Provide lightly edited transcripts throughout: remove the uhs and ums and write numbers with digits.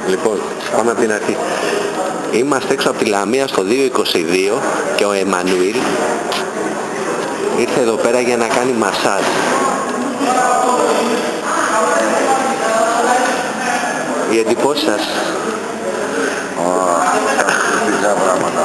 Λοιπόν, πάμε από την αρχή. Είμαστε έξω από τη Λαμία στο 222 και ο Εμμανουήλ ήρθε εδώ πέρα για να κάνει μασάζ. Οι εντυπώσεις σας? Καταπληκτικά πράγματα.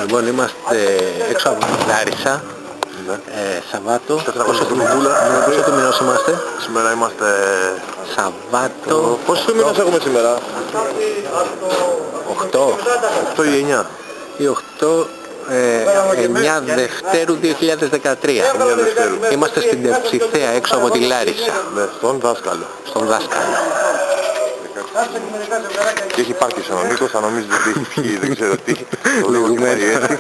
Λοιπόν, είμαστε έξω από την Λάρισα, Σαββάτο. Πόσο του μηνός είμαστε? Σήμερα είμαστε... Σαββάτο... Πόσους μήνες έχουμε σήμερα? 8 8 ή 9. ή 8, 9 Δευτέρου 2013. Είμαστε στην Ευψηθέα έξω από τη Λάρισα. Ναι, στον δάσκαλο. Στον δάσκαλο. Και έχει πάρκισον ο Νίκος, θα νομίζετε ότι έχει πιει, δεν ξέρω τι. Το λόγο και πάει έτσι.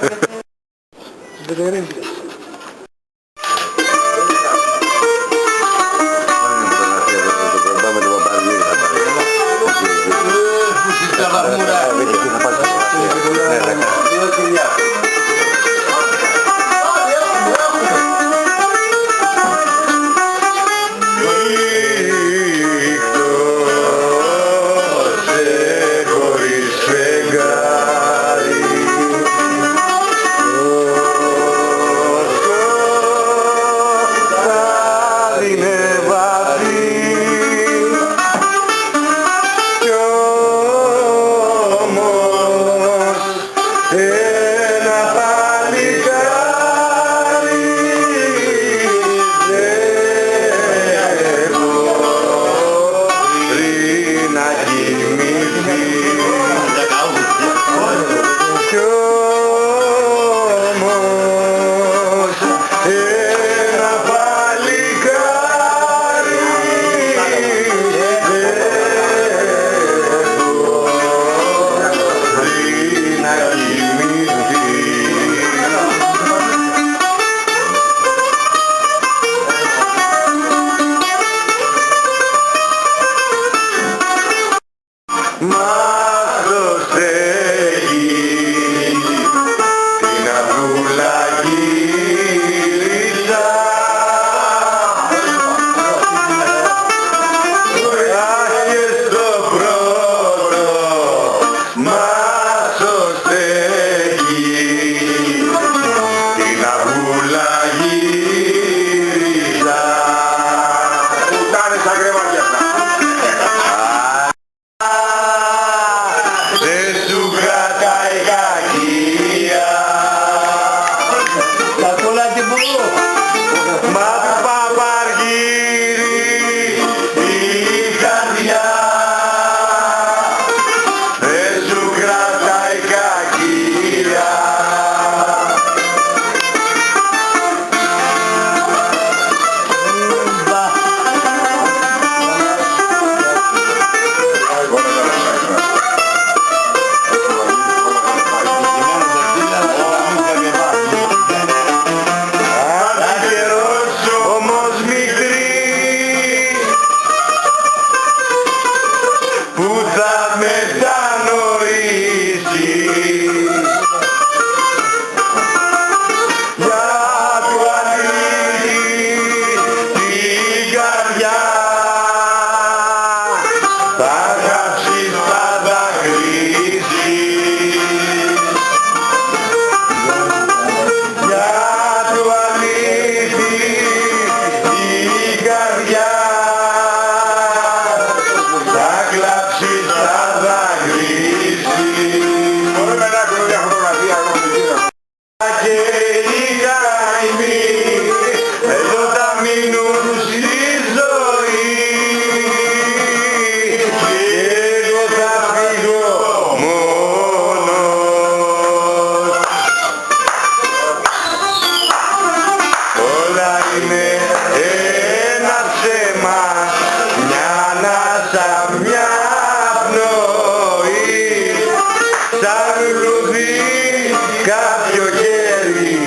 κάποιο χέρι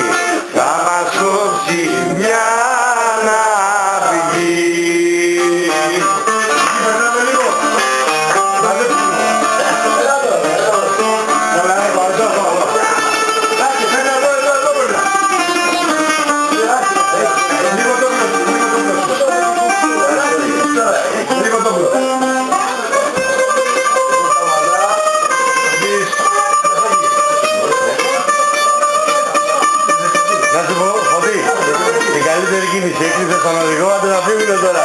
θα μας κόψει μια έκλεισε στον οδηγό, να τον αφήνουμε τώρα.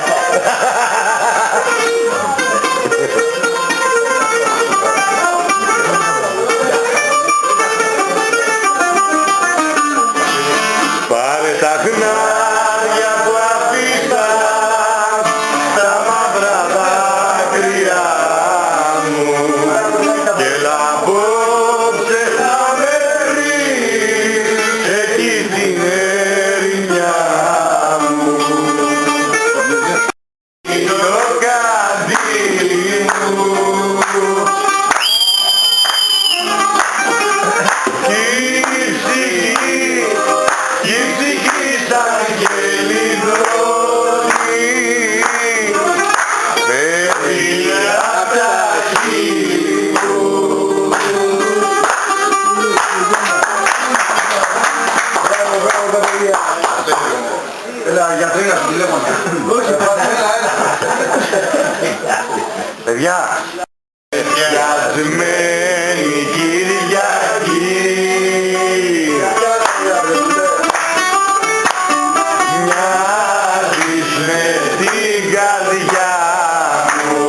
Πάρε τα χνάρια που αφήσαν στα μαύρα δάκρυα μου και έλα απόψε θα με βρεις εκεί στην ερημιά μου. Το καντήλι μου κι η ψυχή σαν γελιδόνι φεύγει απ' τα χείλη μου. Μπράβο, μπράβο τα παιδιά. Έλα, γιατρήνα σου τηλέφωνα. Όχι, έλα. Παιδιά, πιασμένη Κυριακή, μοιάζεις με την καρδιά μου,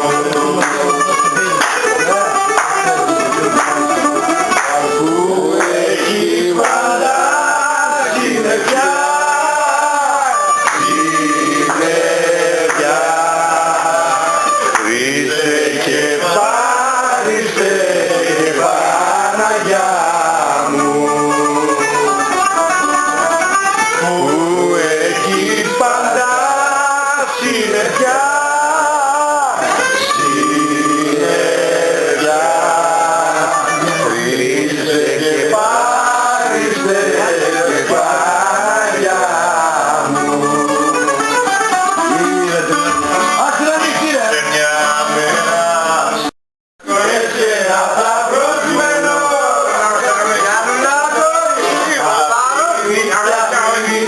που έχει πάντα συννεφιά, συννεφιά. Χρήστε και πάριστε Παναγιά μου, που έχει πάντα συννεφιά, συννεφιά. Χρήστε και πάριστε Παναγιά μου. Σε μια μέρα έτσι θα προσμένω για να το πάρει που θα είμαστε μαζί,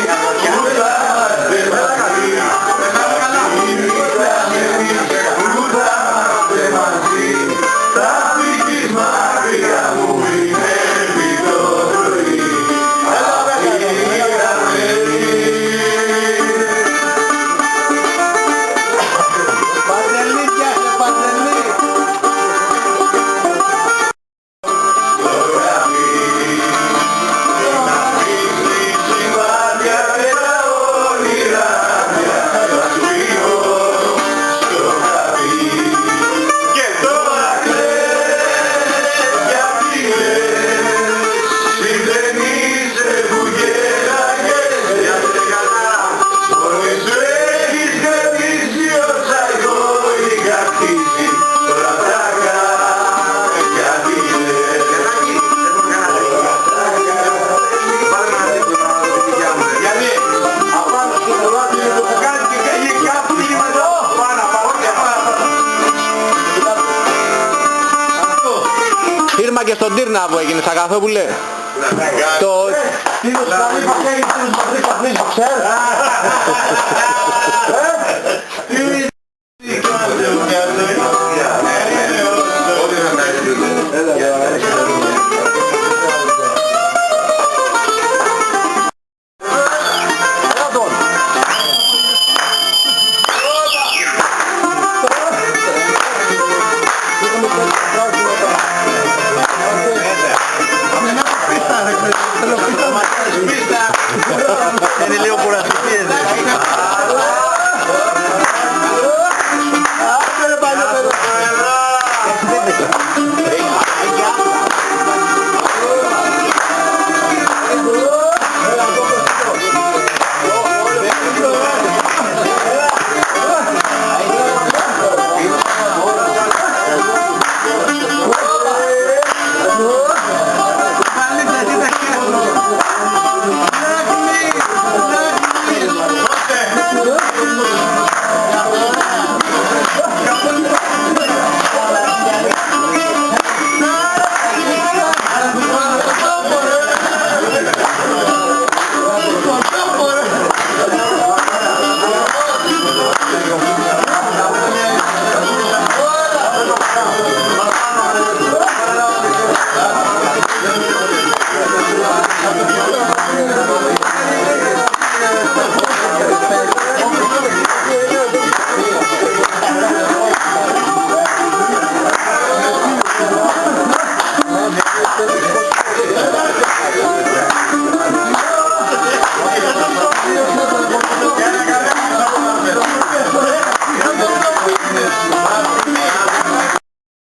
που θα είμαστε μαζί. Θα φύγεις μακριά μου πριν το πρωί. Φίρμα και στον Τύρναβο έγινε στα Καθόπουλε. Το... Τι